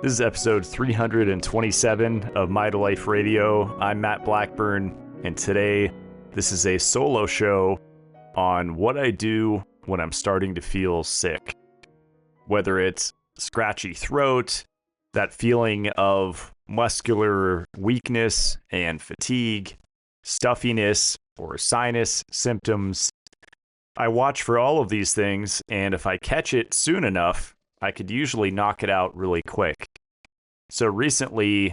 This is episode 327 of My to Life Radio. I'm Matt Blackburn, and today this is a solo show on what I do when I'm starting to feel sick. Whether it's scratchy throat, that feeling of muscular weakness and fatigue, stuffiness, or sinus symptoms. I watch for all of these things, and if I catch it soon enough, I could usually knock it out really quick. So recently,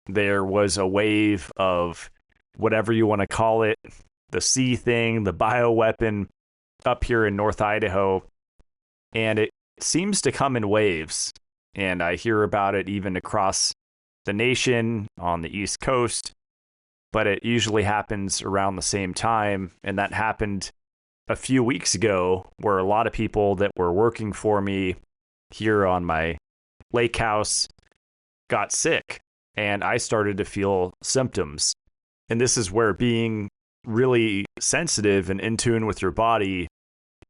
there was a wave of whatever you want to call it, the C thing, the bioweapon up here in North Idaho, and it seems to come in waves, and I hear about it even across the nation on the East Coast, but it usually happens around the same time, and that happened a few weeks ago where a lot of people that were working for me here on my lake house got sick, and I started to feel symptoms. And this is where being really sensitive and in tune with your body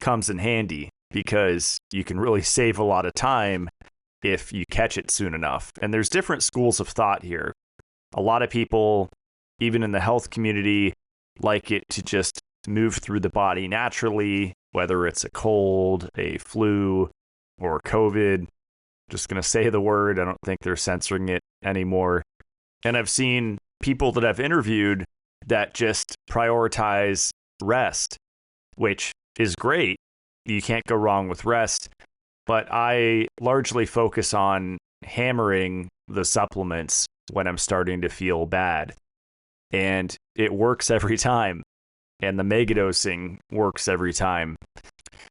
comes in handy, because you can really save a lot of time if you catch it soon enough. And there's different schools of thought here. A lot of people, even in the health community, like it to just move through the body naturally, whether it's a cold, a flu, or COVID. Just going to say the word. I don't think they're censoring it anymore. And I've seen people that I've interviewed that just prioritize rest, which is great. You can't go wrong with rest. But I largely focus on hammering the supplements when I'm starting to feel bad. And it works every time. And the megadosing works every time.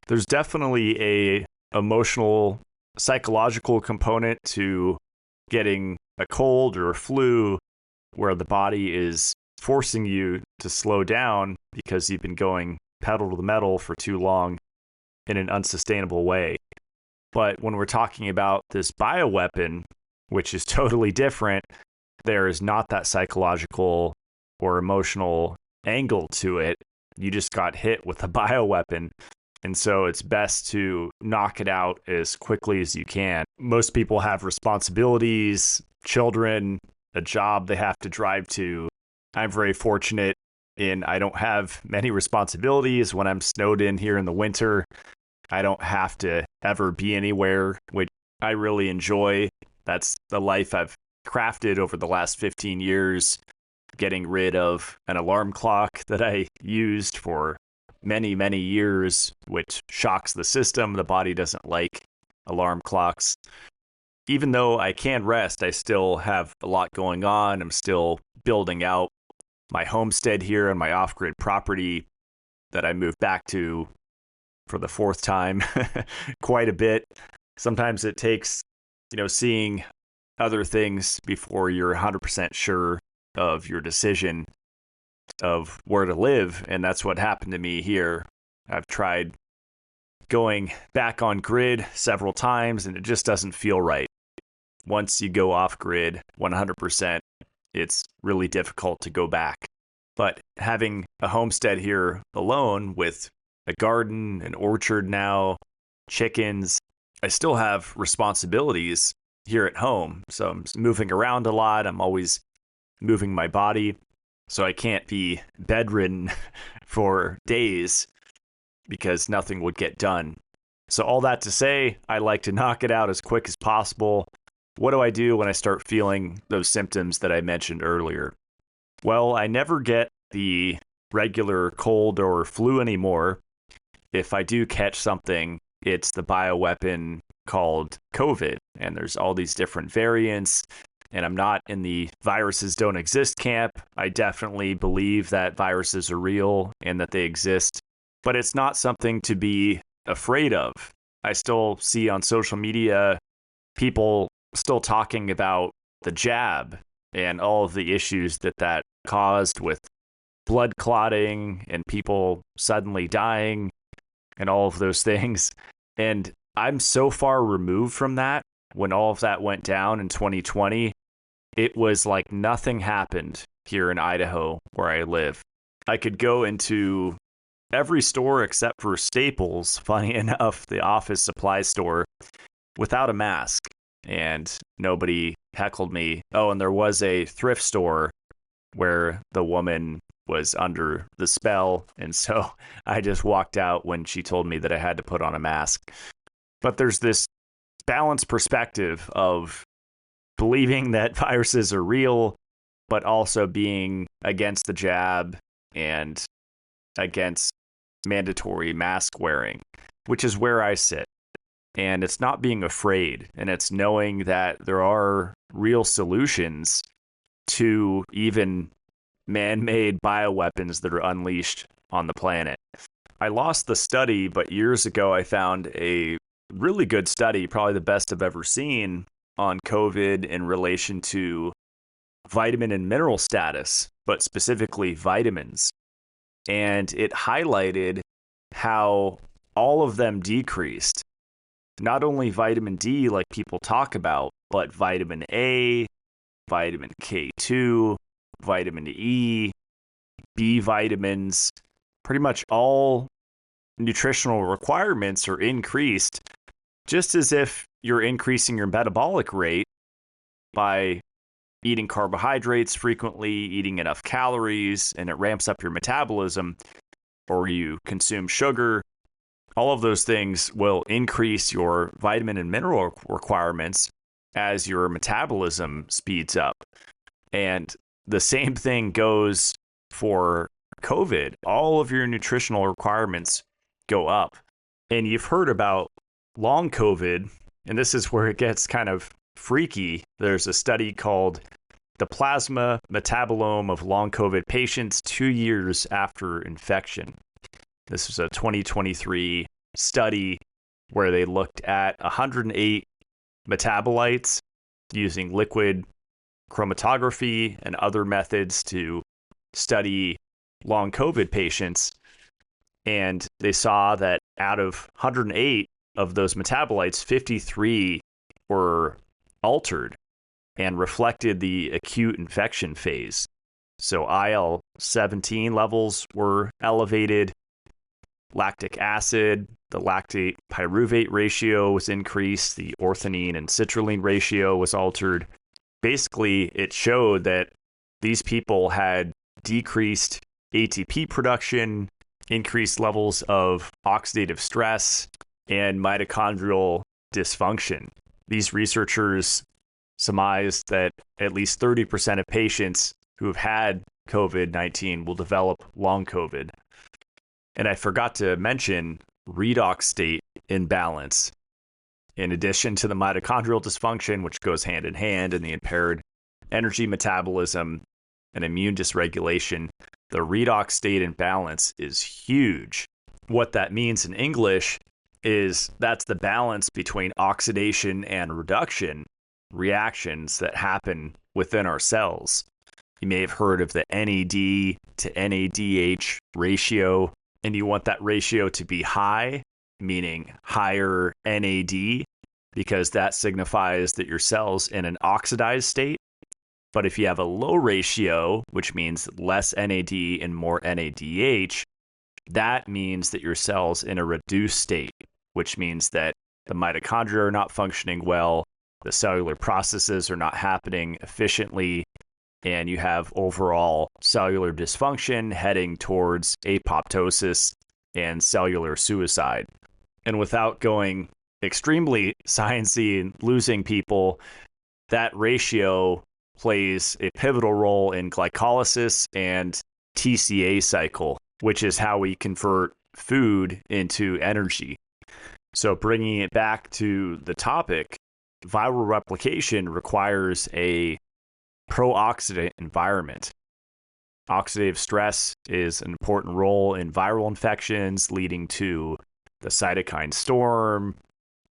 There's definitely a emotional, psychological component to getting a cold or a flu where the body is forcing you to slow down because you've been going pedal to the metal for too long in an unsustainable way. But when we're talking about this bioweapon, which is totally different, there is not that psychological or emotional angle to it. You just got hit with a bioweapon. And so it's best to knock it out as quickly as you can. Most people have responsibilities, children, a job they have to drive to. I'm very fortunate in I don't have many responsibilities when I'm snowed in here in the winter. I don't have to ever be anywhere, which I really enjoy. That's the life I've crafted over the last 15 years, getting rid of an alarm clock that I used for many, many years, which shocks the system. The body doesn't like alarm clocks. Even though I can rest, I still have a lot going on. I'm still building out my homestead here on my off-grid property that I moved back to for the fourth time quite a bit. Sometimes it takes, seeing other things before you're 100% sure of your decision of where to live, and that's what happened to me here. I've tried going back on grid several times, and it just doesn't feel right. Once you go off grid 100%, it's really difficult to go back. But having a homestead here alone with a garden, an orchard now, chickens, I still have responsibilities here at home. So I'm moving around a lot. I'm always moving my body. So I can't be bedridden for days because nothing would get done. So all that to say, I like to knock it out as quick as possible. What do I do when I start feeling those symptoms that I mentioned earlier? Well, I never get the regular cold or flu anymore. If I do catch something, it's the bioweapon called COVID. And there's all these different variants. And I'm not in the viruses don't exist camp. I definitely believe that viruses are real and that they exist. But it's not something to be afraid of. I still see on social media people still talking about the jab and all of the issues that caused with blood clotting and people suddenly dying and all of those things. And I'm so far removed from that. When all of that went down in 2020, it was like nothing happened here in Idaho where I live. I could go into every store except for Staples, funny enough, the office supply store, without a mask. and nobody heckled me. Oh, and there was a thrift store where the woman was under the spell, and so I just walked out when she told me that I had to put on a mask. But there's this balanced perspective of believing that viruses are real, but also being against the jab and against mandatory mask wearing, which is where I sit. And it's not being afraid, and it's knowing that there are real solutions to even man-made bioweapons that are unleashed on the planet. I lost the study, but years ago I found a really good study, probably the best I've ever seen, on COVID in relation to vitamin and mineral status, but specifically vitamins. And it highlighted how all of them decreased. Not only vitamin D, like people talk about, but vitamin A, vitamin K2, vitamin E, B vitamins, pretty much all nutritional requirements are increased, just as if you're increasing your metabolic rate by eating carbohydrates frequently, eating enough calories, and it ramps up your metabolism, or you consume sugar. All of those things will increase your vitamin and mineral requirements as your metabolism speeds up. And the same thing goes for COVID. All of your nutritional requirements go up. And you've heard about long COVID, and this is where it gets kind of freaky. There's a study called The Plasma Metabolome of Long COVID Patients 2 years after infection. This was a 2023 study where they looked at 108 metabolites using liquid chromatography and other methods to study long COVID patients. And they saw that out of 108 of those metabolites, 53 were altered and reflected the acute infection phase. So IL-17 levels were elevated, lactic acid, the lactate pyruvate ratio was increased, the orthogonine and citrulline ratio was altered. Basically, it showed that these people had decreased ATP production, increased levels of oxidative stress, and mitochondrial dysfunction. These researchers surmised that at least 30% of patients who have had COVID-19 will develop long COVID. And I forgot to mention redox state imbalance. In addition to the mitochondrial dysfunction, which goes hand in hand, and the impaired energy metabolism and immune dysregulation, the redox state imbalance is huge. What that means in English is that's the balance between oxidation and reduction reactions that happen within our cells. You may have heard of the NAD to NADH ratio, and you want that ratio to be high, meaning higher NAD, because that signifies that your cell's in an oxidized state. But if you have a low ratio, which means less NAD and more NADH, that means that your cell's in a reduced state, which means that the mitochondria are not functioning well, the cellular processes are not happening efficiently, and you have overall cellular dysfunction heading towards apoptosis and cellular suicide. And without going extremely sciencey and losing people, that ratio plays a pivotal role in glycolysis and TCA cycle, which is how we convert food into energy. So bringing it back to the topic, viral replication requires a pro-oxidant environment. Oxidative stress is an important role in viral infections, leading to the cytokine storm,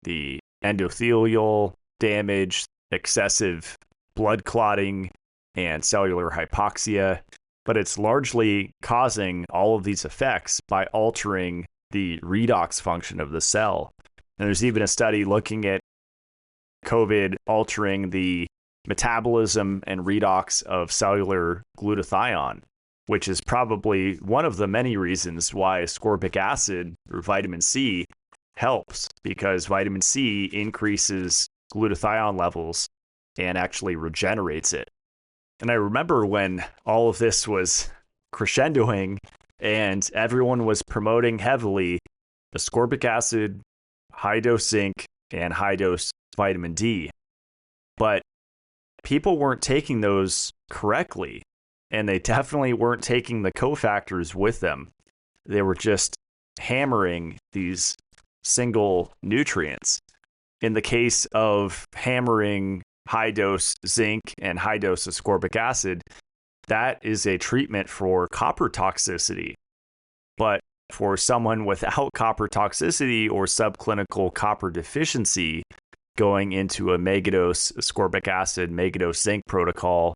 the endothelial damage, excessive blood clotting, and cellular hypoxia. But it's largely causing all of these effects by altering the redox function of the cell. And there's even a study looking at COVID altering the metabolism and redox of cellular glutathione, which is probably one of the many reasons why ascorbic acid or vitamin C helps, because vitamin C increases glutathione levels and actually regenerates it. And I remember when all of this was crescendoing and everyone was promoting heavily ascorbic acid, high dose zinc, and high dose vitamin D. But people weren't taking those correctly, and they definitely weren't taking the cofactors with them. They were just hammering these single nutrients. In the case of hammering high dose zinc and high dose ascorbic acid, that is a treatment for copper toxicity. But for someone without copper toxicity or subclinical copper deficiency, going into a megadose ascorbic acid, megadose zinc protocol,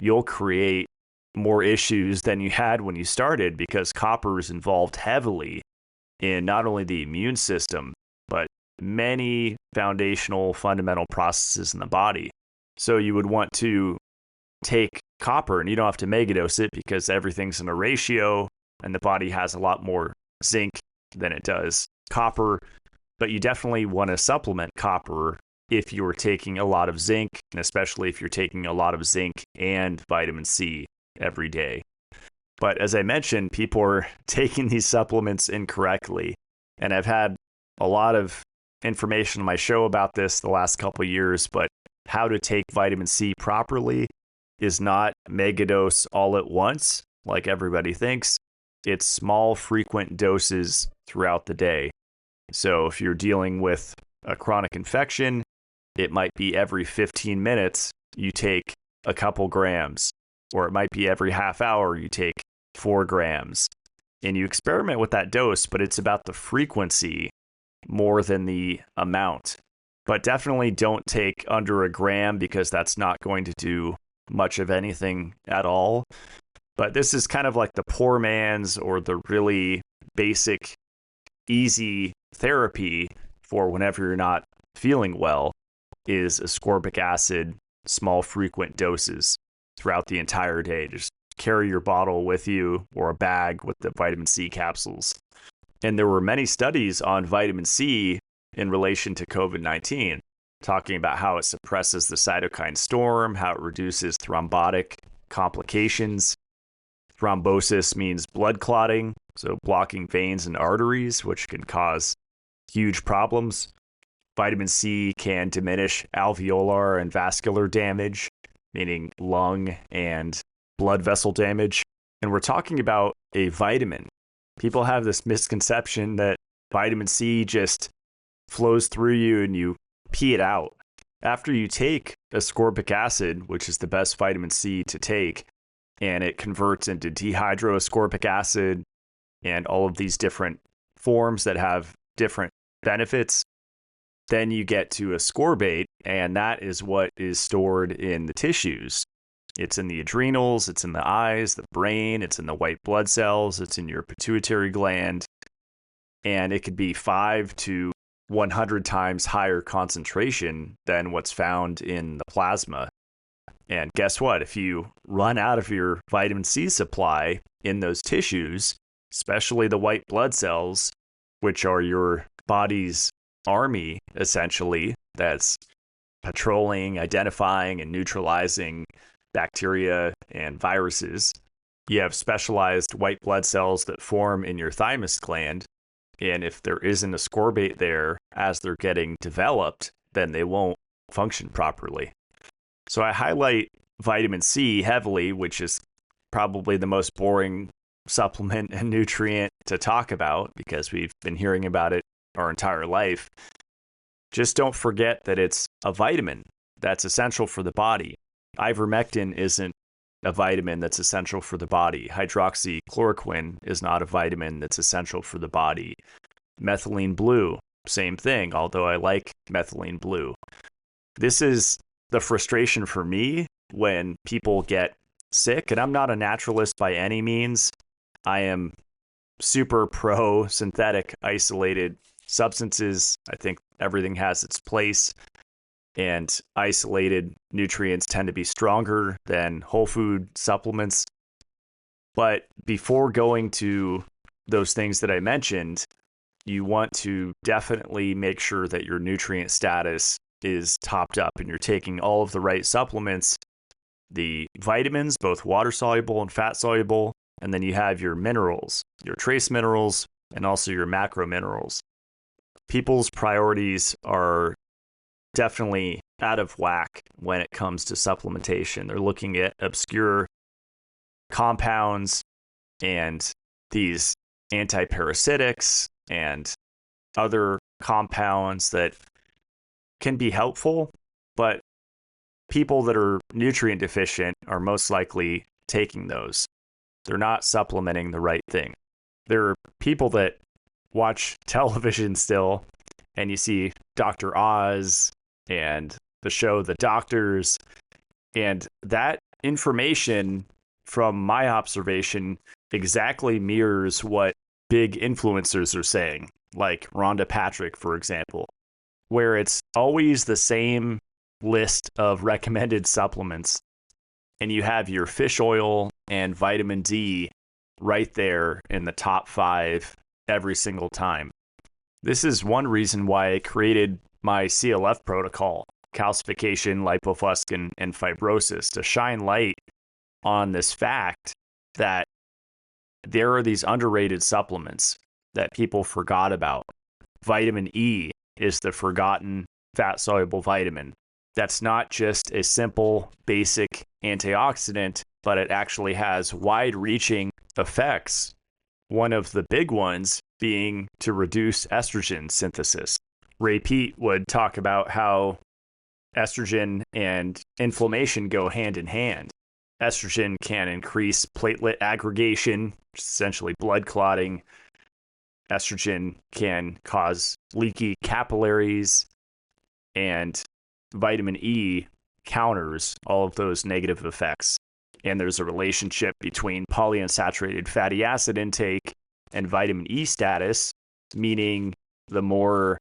you'll create more issues than you had when you started, because copper is involved heavily in not only the immune system, but many foundational fundamental processes in the body. So you would want to take copper, and you don't have to megadose it because everything's in a ratio and the body has a lot more zinc than it does copper. But you definitely want to supplement copper if you're taking a lot of zinc, and especially if you're taking a lot of zinc and vitamin C every day. But as I mentioned, people are taking these supplements incorrectly. And I've had a lot of information on my show about this the last couple of years, but how to take vitamin C properly is not megadose all at once, like everybody thinks. It's small, frequent doses throughout the day. So if you're dealing with a chronic infection, it might be every 15 minutes you take a couple grams, or it might be every half hour you take 4 grams. And you experiment with that dose, but it's about the frequency more than the amount. But definitely don't take under a gram, because that's not going to do much of anything at all. But this is kind of like the poor man's, or the really basic, easy therapy for whenever you're not feeling well, is ascorbic acid, small frequent doses throughout the entire day. Just carry your bottle with you, or a bag with the vitamin C capsules. And there were many studies on vitamin C in relation to COVID-19, talking about how it suppresses the cytokine storm, how it reduces thrombotic complications. Thrombosis means blood clotting, so blocking veins and arteries, which can cause huge problems. Vitamin C can diminish alveolar and vascular damage, meaning lung and blood vessel damage. And we're talking about a vitamin. People have this misconception that vitamin C just flows through you and you pee it out. After you take ascorbic acid, which is the best vitamin C to take, and it converts into dehydroascorbic acid and all of these different forms that have different benefits, then you get to ascorbate, and that is what is stored in the tissues. It's in the adrenals, it's in the eyes, the brain, it's in the white blood cells, it's in your pituitary gland, and it could be 5 to 100 times higher concentration than what's found in the plasma. And guess what? If you run out of your vitamin C supply in those tissues, especially the white blood cells, which are your body's army, essentially, that's patrolling, identifying, and neutralizing bacteria and viruses. You have specialized white blood cells that form in your thymus gland. And if there isn't ascorbate there as they're getting developed, then they won't function properly. So I highlight vitamin C heavily, which is probably the most boring supplement and nutrient to talk about because we've been hearing about it our entire life. Just don't forget that it's a vitamin that's essential for the body. Ivermectin isn't a vitamin that's essential for the body. Hydroxychloroquine is not a vitamin that's essential for the body. Methylene blue, same thing, although I like methylene blue. This is the frustration for me when people get sick, and I'm not a naturalist by any means. I am super pro synthetic isolated substances. I think everything has its place, and isolated nutrients tend to be stronger than whole food supplements. But before going to those things that I mentioned, you want to definitely make sure that your nutrient status is topped up and you're taking all of the right supplements, the vitamins, both water soluble and fat soluble, and then you have your minerals, your trace minerals, and also your macro minerals. People's priorities are definitely out of whack when it comes to supplementation. They're looking at obscure compounds and these antiparasitics and other compounds that can be helpful, but people that are nutrient deficient are most likely taking those. They're not supplementing the right thing. There are people that watch television still, and you see Dr. Oz and the show The Doctors, and that information, from my observation, exactly mirrors what big influencers are saying, like Rhonda Patrick, for example, where it's always the same list of recommended supplements, and you have your fish oil and vitamin D right there in the top 5 every single time. This is one reason why I created my CLF protocol, calcification, lipofuscin, and fibrosis, to shine light on this fact that there are these underrated supplements that people forgot about. Vitamin E is the forgotten fat-soluble vitamin. That's not just a simple, basic antioxidant, but it actually has wide-reaching effects. One of the big ones being to reduce estrogen synthesis. Ray Peat would talk about how estrogen and inflammation go hand in hand. Estrogen can increase platelet aggregation, which is essentially blood clotting. Estrogen can cause leaky capillaries, and vitamin E counters all of those negative effects. And there's a relationship between polyunsaturated fatty acid intake and vitamin E status, meaning the more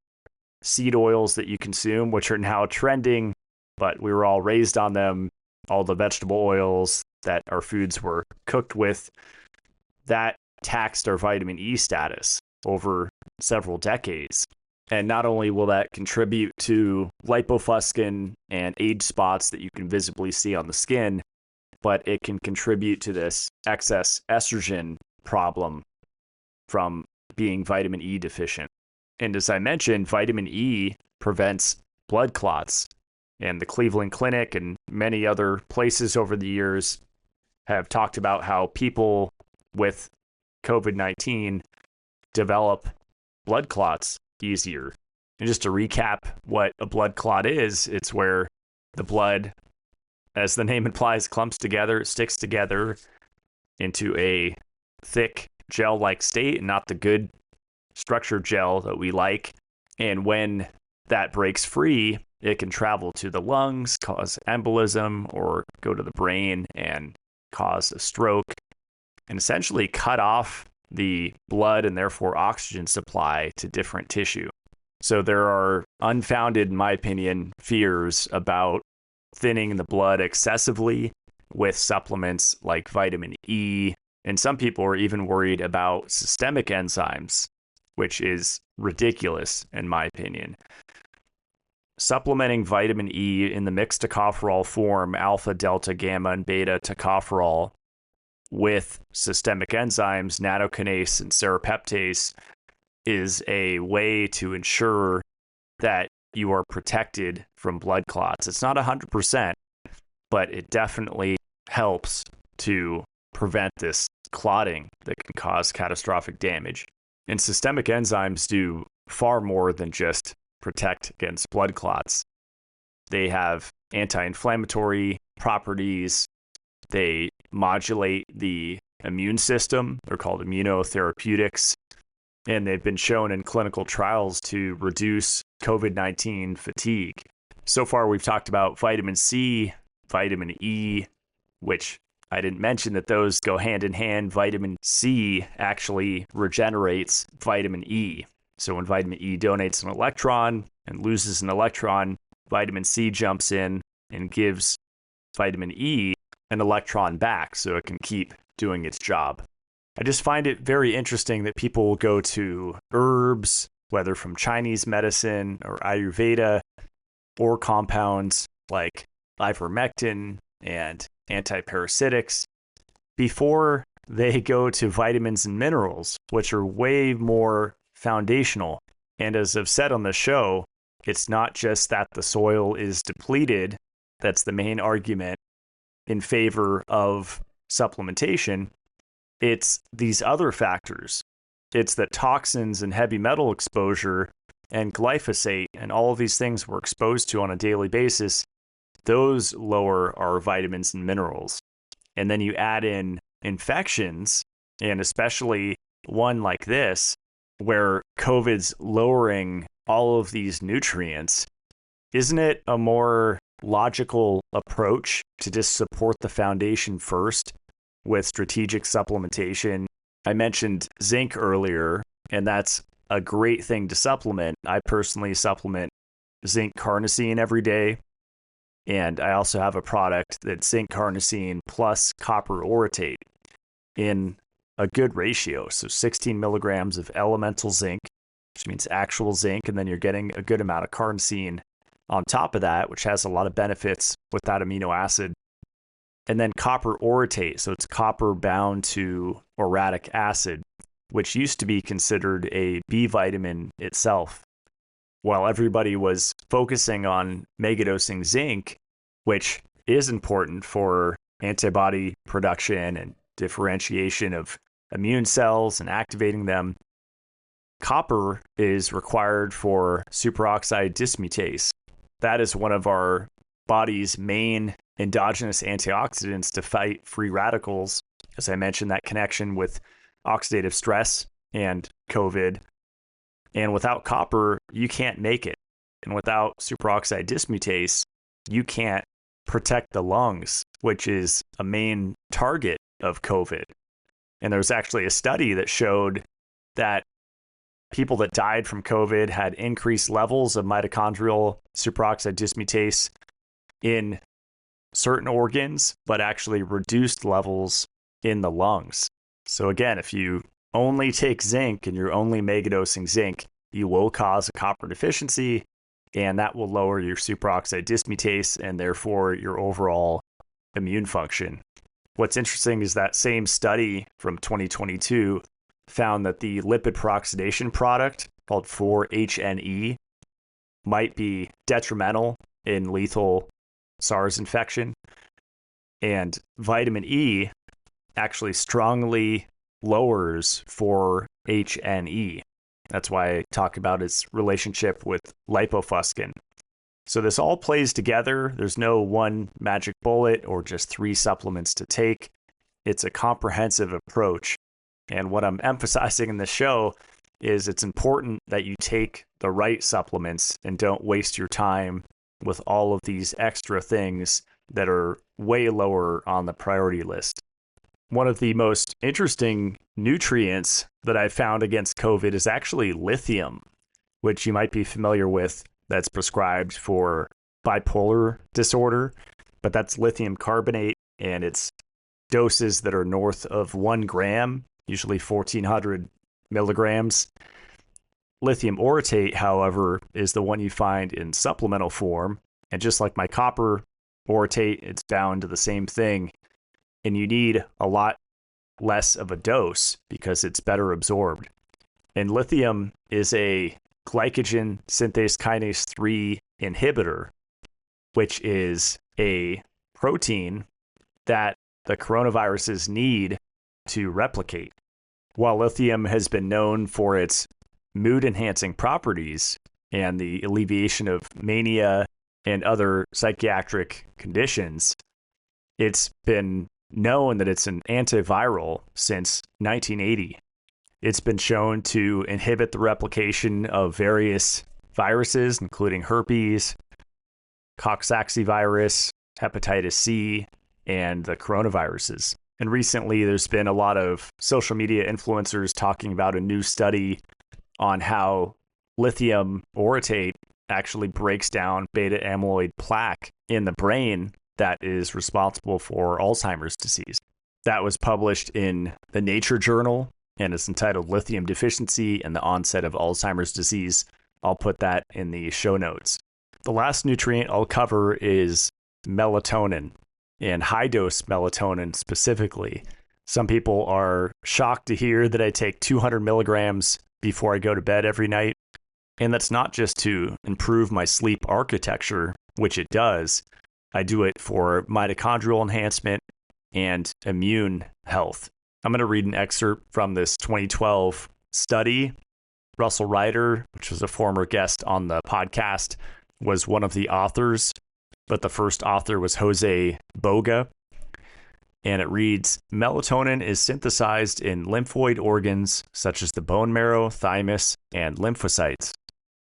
seed oils that you consume, which are now trending, but we were all raised on them, all the vegetable oils that our foods were cooked with, that taxed our vitamin E status over several decades. And not only will that contribute to lipofuscin and age spots that you can visibly see on the skin, but it can contribute to this excess estrogen problem from being vitamin E deficient. And as I mentioned, vitamin E prevents blood clots. And the Cleveland Clinic and many other places over the years have talked about how people with COVID-19 develop blood clots easier. And just to recap what a blood clot is, it's where the blood, as the name implies, clumps together, sticks together into a thick gel-like state, and not the good structured gel that we like. And when that breaks free, it can travel to the lungs, cause embolism, or go to the brain and cause a stroke, and essentially cut off the blood and therefore oxygen supply to different tissue. So there are unfounded, in my opinion, fears about thinning the blood excessively with supplements like vitamin E. And some people are even worried about systemic enzymes, which is ridiculous, in my opinion. Supplementing vitamin E in the mixed tocopherol form, alpha, delta, gamma, and beta tocopherol, with systemic enzymes, nattokinase and serrapeptase, is a way to ensure that you are protected from blood clots. It's not 100%, but it definitely helps to prevent this clotting that can cause catastrophic damage. And systemic enzymes do far more than just protect against blood clots. They have anti-inflammatory properties. They modulate the immune system. They're called immunotherapeutics. And they've been shown in clinical trials to reduce COVID-19 fatigue. So far, we've talked about vitamin C, vitamin E, which I didn't mention that those go hand in hand. Vitamin C actually regenerates vitamin E. So when vitamin E donates an electron and loses an electron, vitamin C jumps in and gives vitamin E an electron back so it can keep doing its job. I just find it very interesting that people will go to herbs, whether from Chinese medicine or Ayurveda, or compounds like ivermectin and antiparasitics before they go to vitamins and minerals, which are way more foundational. And as I've said on the show, it's not just that the soil is depleted. That's the main argument in favor of supplementation. It's these other factors. It's that toxins and heavy metal exposure and glyphosate and all of these things we're exposed to on a daily basis, those lower our vitamins and minerals. And then you add in infections, and especially one like this, where COVID's lowering all of these nutrients. Isn't it a more logical approach to just support the foundation first with strategic supplementation? I mentioned zinc earlier, and that's a great thing to supplement. I personally supplement zinc carnosine every day. And I also have a product that's zinc carnosine plus copper orotate in a good ratio. So 16 milligrams of elemental zinc, which means actual zinc, and then you're getting a good amount of carnosine on top of that, which has a lot of benefits with that amino acid. And then copper orotate, so it's copper bound to orotic acid, which used to be considered a B vitamin itself. While everybody was focusing on megadosing zinc, which is important for antibody production and differentiation of immune cells and activating them, copper is required for superoxide dismutase. That is one of our body's main endogenous antioxidants to fight free radicals. As I mentioned, that connection with oxidative stress and COVID. And without copper, you can't make it. And without superoxide dismutase, you can't protect the lungs, which is a main target of COVID. And there was actually a study that showed that people that died from COVID had increased levels of mitochondrial superoxide dismutase in certain organs, but actually reduced levels in the lungs. So again, if you only take zinc and you're only megadosing zinc, you will cause a copper deficiency, and that will lower your superoxide dismutase and therefore your overall immune function. What's interesting is that same study from 2022 found that the lipid peroxidation product called 4-HNE might be detrimental in lethal SARS infection. And vitamin E actually strongly lowers 4-HNE. That's why I talk about its relationship with lipofuscin. So this all plays together. There's no one magic bullet or just 3 supplements to take. It's a comprehensive approach. And what I'm emphasizing in the show is it's important that you take the right supplements and don't waste your time with all of these extra things that are way lower on the priority list. One of the most interesting nutrients that I found against COVID is actually lithium, which you might be familiar with, that's prescribed for bipolar disorder, but that's lithium carbonate, and it's doses that are north of 1 gram, usually 1,400 milligrams. Lithium orotate, however, is the one you find in supplemental form, and just like my copper orotate, it's bound to the same thing, and you need a lot less of a dose because it's better absorbed. And lithium is a glycogen synthase kinase 3 inhibitor, which is a protein that the coronaviruses need to replicate. While lithium has been known for its mood-enhancing properties and the alleviation of mania and other psychiatric conditions, it's been known that it's an antiviral since 1980. It's been shown to inhibit the replication of various viruses, including herpes, coccidiovirus, hepatitis C, and the coronaviruses. And recently, there's been a lot of social media influencers talking about a new study on how lithium orotate actually breaks down beta amyloid plaque in the brain that is responsible for Alzheimer's disease. That was published in the Nature journal, and it's entitled Lithium Deficiency and the Onset of Alzheimer's Disease. I'll put that in the show notes. The last nutrient I'll cover is melatonin, and high dose melatonin specifically. Some people are shocked to hear that I take 200 milligrams before I go to bed every night. And that's not just to improve my sleep architecture, which it does. I do it for mitochondrial enhancement and immune health. I'm going to read an excerpt from this 2012 study. Russell Ryder, which was a former guest on the podcast, was one of the authors, but the first author was Jose Boga. And it reads, melatonin is synthesized in lymphoid organs such as the bone marrow, thymus, and lymphocytes.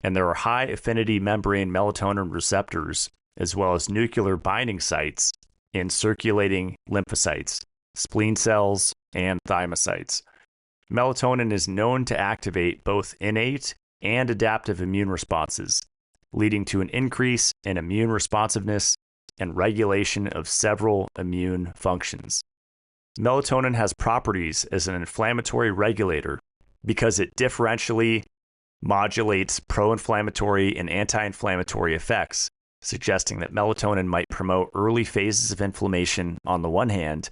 And there are high affinity membrane melatonin receptors, as well as nuclear binding sites in circulating lymphocytes, spleen cells, and thymocytes. Melatonin is known to activate both innate and adaptive immune responses, leading to an increase in immune responsiveness and regulation of several immune functions. Melatonin has properties as an inflammatory regulator because it differentially modulates pro-inflammatory and anti-inflammatory effects, suggesting that melatonin might promote early phases of inflammation on the one hand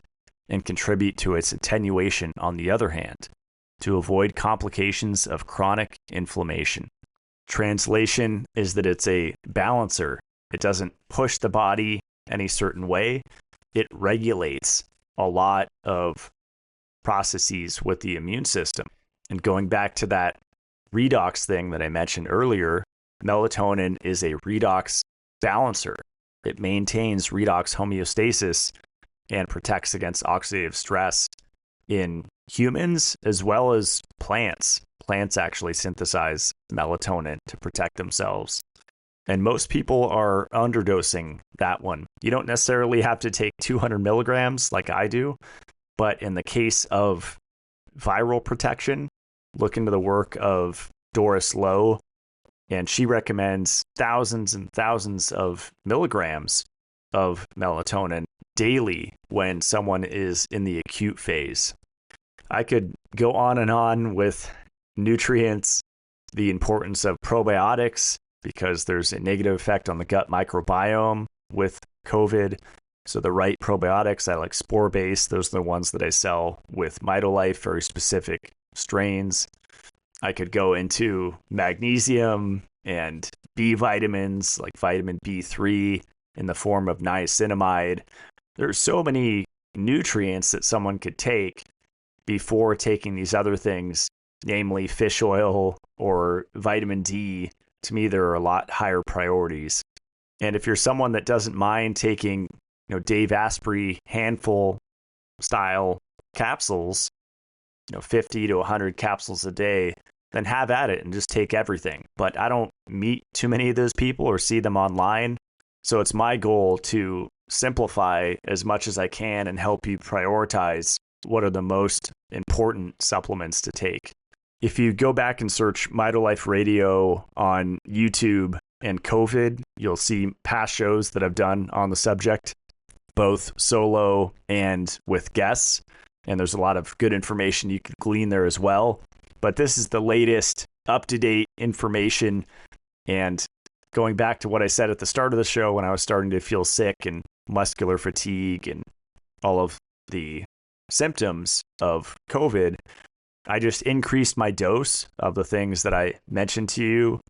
and contribute to its attenuation on the other hand, to avoid complications of chronic inflammation. Translation is that it's a balancer. It doesn't push the body any certain way. It regulates a lot of processes with the immune system. And going back to that redox thing that I mentioned earlier, melatonin is a redox balancer. It maintains redox homeostasis and protects against oxidative stress in humans as well as plants. Plants actually synthesize melatonin to protect themselves. And most people are underdosing that one. You don't necessarily have to take 200 milligrams like I do, but in the case of viral protection, look into the work of Doris Lowe, and she recommends thousands and thousands of milligrams of melatonin daily when someone is in the acute phase. I could go on and on with nutrients, the importance of probiotics, because there's a negative effect on the gut microbiome with COVID. So the right probiotics, I like spore-based. Those are the ones that I sell with MitoLife, very specific strains. I could go into magnesium and B vitamins, like vitamin B3 in the form of niacinamide. There's so many nutrients that someone could take before taking these other things, namely fish oil or vitamin D. To me, there are a lot higher priorities. And if you're someone that doesn't mind taking, Dave Asprey handful style capsules, 50 to 100 capsules a day, then have at it and just take everything. But I don't meet too many of those people or see them online. So it's my goal to simplify as much as I can and help you prioritize what are the most important supplements to take. If you go back and search MitoLife Radio on YouTube and COVID, you'll see past shows that I've done on the subject, both solo and with guests. And there's a lot of good information you can glean there as well. But this is the latest up-to-date information. And going back to what I said at the start of the show when I was starting to feel sick and muscular fatigue and all of the symptoms of COVID, I just increased my dose of the things that I mentioned to you.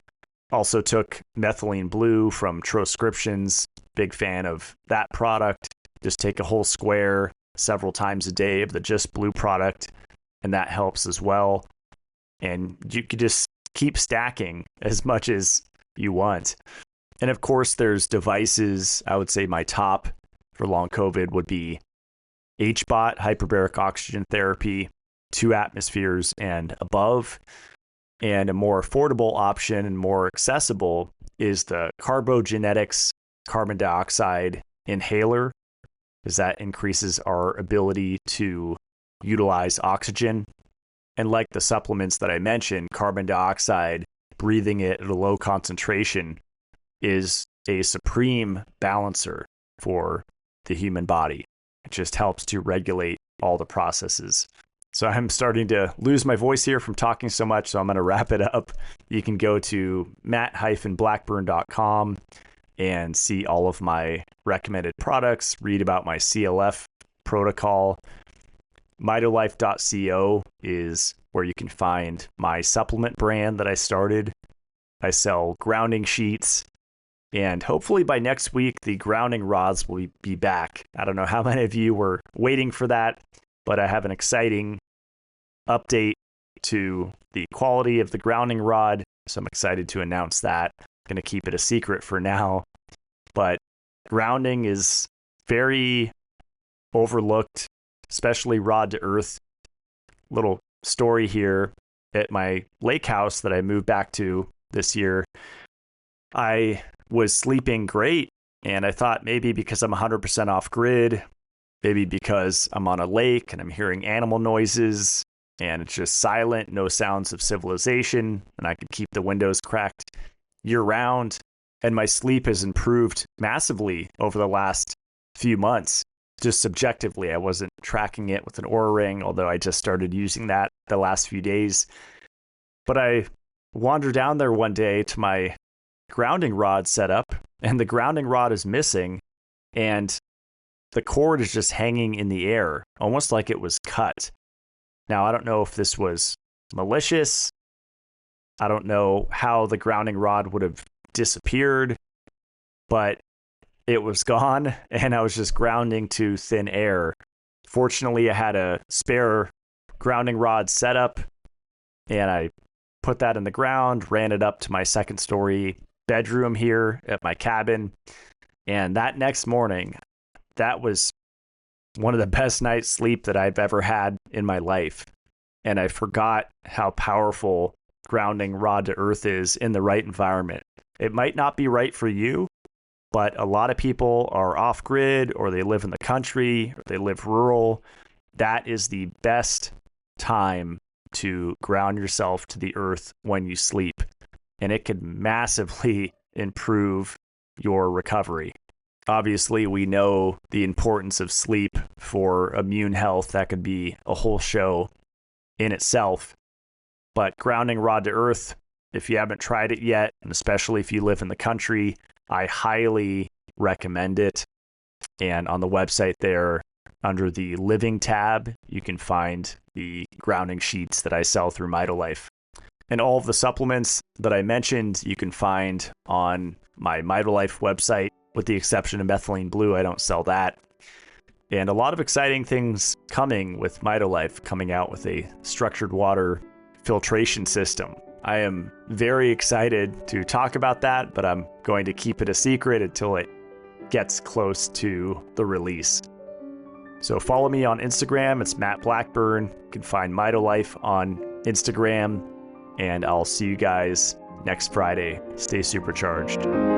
Also took methylene blue from Transcriptions. Big fan of that product. Just take a whole square several times a day of the Just Blue product, and that helps as well. And you could just keep stacking as much as you want. And of course, there's devices. I would say my top for long COVID would be HBOT, hyperbaric oxygen therapy, 2 atmospheres and above. And a more affordable option and more accessible is the Carbogenetics carbon dioxide inhaler, because that increases our ability to utilize oxygen. And like the supplements that I mentioned, carbon dioxide, breathing it at a low concentration is a supreme balancer for the human body. It just helps to regulate all the processes. So I'm starting to lose my voice here from talking so much, so I'm going to wrap it up. You can go to matt-blackburn.com and see all of my recommended products, read about my CLF protocol. Mitolife.co is where you can find my supplement brand that I started. I sell grounding sheets, and hopefully by next week, the grounding rods will be back. I don't know how many of you were waiting for that, but I have an exciting update to the quality of the grounding rod, so I'm excited to announce that. I'm going to keep it a secret for now, but grounding is very overlooked, especially rod to earth. Little story here. At my lake house that I moved back to this year, I was sleeping great, and I thought maybe because I'm 100% off grid, maybe because I'm on a lake and I'm hearing animal noises and it's just silent, no sounds of civilization, and I could keep the windows cracked year round, and my sleep has improved massively over the last few months. Just subjectively, I wasn't tracking it with an Oura ring, although I just started using that the last few days. But I wandered down there one day to my grounding rod setup, and the grounding rod is missing, and the cord is just hanging in the air, almost like it was cut. Now, I don't know if this was malicious. I don't know how the grounding rod would have disappeared, but it was gone, and I was just grounding to thin air. Fortunately, I had a spare grounding rod setup, and I put that in the ground, ran it up to my second story bedroom here at my cabin. And that next morning, that was one of the best night's sleep that I've ever had in my life. And I forgot how powerful grounding rod to earth is in the right environment. It might not be right for you, but a lot of people are off grid, or they live in the country, or they live rural. That is the best time to ground yourself to the earth when you sleep, and it can massively improve your recovery. Obviously, we know the importance of sleep for immune health. That could be a whole show in itself. But grounding rod to earth, if you haven't tried it yet, and especially if you live in the country, I highly recommend it. And on the website there, under the Living tab, you can find the grounding sheets that I sell through Mitolife. And all of the supplements that I mentioned, you can find on my Mitolife website, with the exception of methylene blue. I don't sell that. And a lot of exciting things coming with Mitolife, coming out with a structured water filtration system. I am very excited to talk about that, but I'm going to keep it a secret until it gets close to the release. So follow me on Instagram. It's Matt Blackburn. You can find Mitolife on Instagram, and I'll see you guys next Friday. Stay supercharged.